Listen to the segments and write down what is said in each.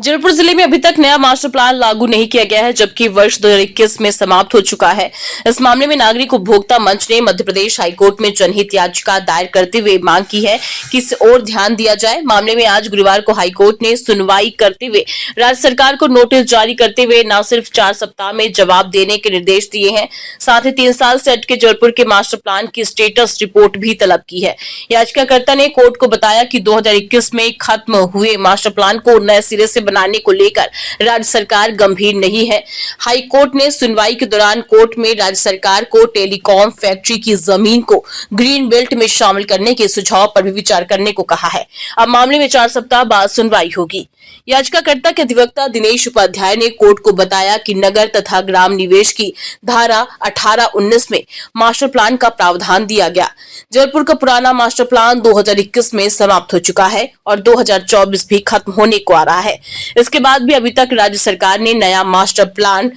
जबलपुर जिले में अभी तक नया मास्टर प्लान लागू नहीं किया गया है, जबकि वर्ष 2021 में समाप्त हो चुका है। इस मामले में नागरिक उपभोक्ता मंच ने मध्य प्रदेश हाईकोर्ट में जनहित याचिका दायर करते हुए मांग की है कि इस ओर ध्यान दिया जाए। मामले में आज गुरुवार को हाईकोर्ट ने सुनवाई करते हुए राज्य सरकार को नोटिस जारी करते हुए न सिर्फ 4 सप्ताह में जवाब देने के निर्देश दिए हैं, साथ ही 3 साल से अटके जबलपुर के मास्टर प्लान की स्टेटस रिपोर्ट भी तलब की है। याचिकाकर्ता ने कोर्ट को बताया कि 2021 में खत्म हुए मास्टर प्लान को नए सिरे से बनाने को लेकर राज्य सरकार गंभीर नहीं है। हाई कोर्ट ने सुनवाई के दौरान कोर्ट में राज्य सरकार को टेलीकॉम फैक्ट्री की जमीन को ग्रीन बेल्ट में शामिल करने के सुझाव पर भी विचार करने को कहा है। अब मामले में 4 सप्ताह बाद सुनवाई होगी। याचिकाकर्ता के अधिवक्ता दिनेश उपाध्याय ने कोर्ट को बताया कि नगर तथा ग्राम निवेश की धारा 18-19 में मास्टर प्लान का प्रावधान दिया गया। जबलपुर का पुराना मास्टर प्लान 2021 में समाप्त हो चुका है और 2024 भी खत्म होने को आ रहा है। इसके बाद भी अभी तक राज्य सरकार ने नया मास्टर प्लान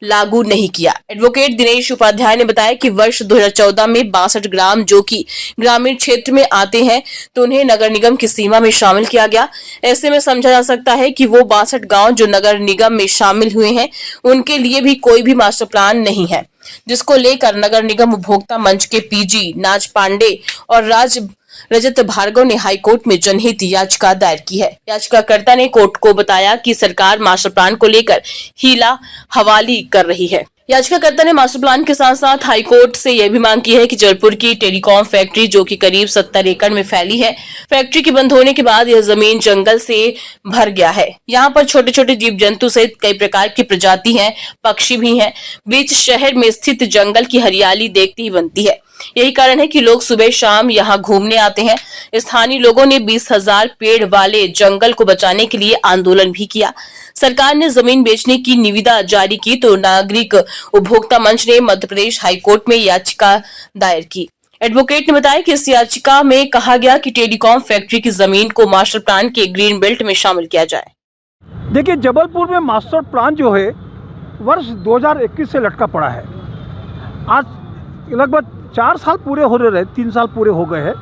लागू नहीं किया। एडवोकेट दिनेश उपाध्याय ने बताया कि वर्ष 2014 में 62 ग्राम जो कि ग्रामीण क्षेत्र में आते हैं तो उन्हें नगर निगम की सीमा में शामिल किया गया। ऐसे में समझा जा सकता है कि वो 62 गांव जो नगर निगम में शामिल हुए हैं उनके लिए भी कोई भी मास्टर प्लान नहीं है, जिसको लेकर नगर निगम उपभोक्ता मंच के पीजी नाज पांडे और रजत भार्गव ने हाईकोर्ट में जनहित याचिका दायर की है। याचिकाकर्ता ने कोर्ट को बताया कि सरकार मास्टर प्लान को लेकर हीला हवाली कर रही है। याचिकाकर्ता ने मास्टर प्लान के साथ साथ हाईकोर्ट से यह भी मांग की है कि जबलपुर की टेलीकॉम फैक्ट्री जो कि करीब 70 एकड़ में फैली है, फैक्ट्री के बंद होने के बाद यह जमीन जंगल से भर गया है। यहाँ पर छोटे छोटे जीव जंतु सहित कई प्रकार की प्रजाति हैं, पक्षी भी हैं। बीच शहर में स्थित जंगल की हरियाली देखते ही बनती है। यही कारण है कि लोग सुबह शाम यहाँ घूमने आते हैं। स्थानीय लोगों ने 20,000 पेड़ वाले जंगल को बचाने के लिए आंदोलन भी किया। सरकार ने जमीन बेचने की निविदा जारी की तो नागरिक उपभोक्ता मंच ने मध्य प्रदेश हाईकोर्ट में याचिका दायर की। एडवोकेट ने बताया कि इस याचिका में कहा गया कि टेलीकॉम फैक्ट्री की जमीन को मास्टर प्लान के ग्रीन बेल्ट में शामिल किया जाए। देखिए, जबलपुर में मास्टर प्लान जो है वर्ष 2021 से लटका पड़ा है। आज लगभग 4 साल पूरे हो रहे, 3 साल पूरे हो गए हैं,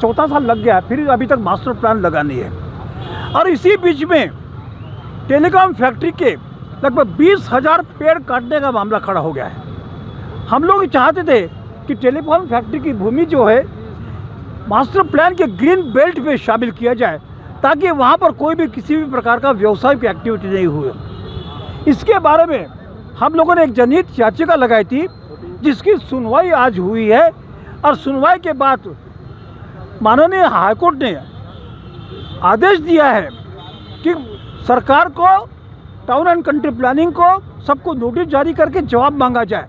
4था साल लग गया है, फिर अभी तक मास्टर प्लान लगा नहीं है। और इसी बीच में टेलीकॉम फैक्ट्री के लगभग 20,000 पेड़ काटने का मामला खड़ा हो गया है। हम लोग चाहते थे कि टेलीकॉम फैक्ट्री की भूमि जो है मास्टर प्लान के ग्रीन बेल्ट में शामिल किया जाए, ताकि वहाँ पर कोई भी किसी भी प्रकार का व्यावसायिक एक्टिविटी नहीं हुए। इसके बारे में हम लोगों ने एक जनहित याचिका लगाई थी, जिसकी सुनवाई आज हुई है। और सुनवाई के बाद माननीय हाईकोर्ट ने आदेश दिया है कि सरकार को टाउन एंड कंट्री प्लानिंग को सबको नोटिस जारी करके जवाब मांगा जाए।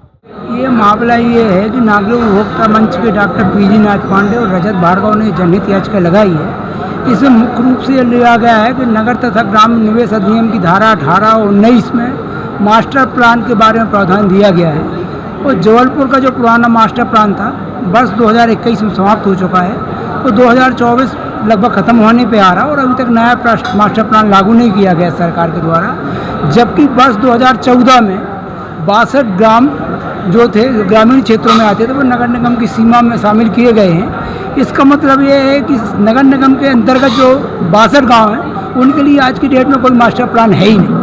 ये मामला ये है कि नागरिक उपभोक्ता मंच के डॉक्टर पीजी नाज पांडे और रजत भार्गव ने जनहित याचिका लगाई है। इसमें मुख्य रूप से लिया गया है कि नगर तथा ग्राम निवेश अधिनियम की धारा 18 और 19 में मास्टर प्लान के बारे में प्रावधान दिया गया है। और जबलपुर का जो पुराना मास्टर प्लान था वर्ष 2021 में समाप्त हो चुका है और 2024 लगभग ख़त्म होने पे आ रहा और अभी तक नया मास्टर प्लान लागू नहीं किया गया सरकार के द्वारा। जबकि वर्ष 2014 में 62 ग्राम जो थे ग्रामीण क्षेत्रों में आते थे वो नगर निगम की सीमा में शामिल किए गए हैं। इसका मतलब ये है कि नगर निगम के अंतर्गत जो 62 गाँव हैं उनके लिए आज की डेट में कोई मास्टर प्लान है ही नहीं।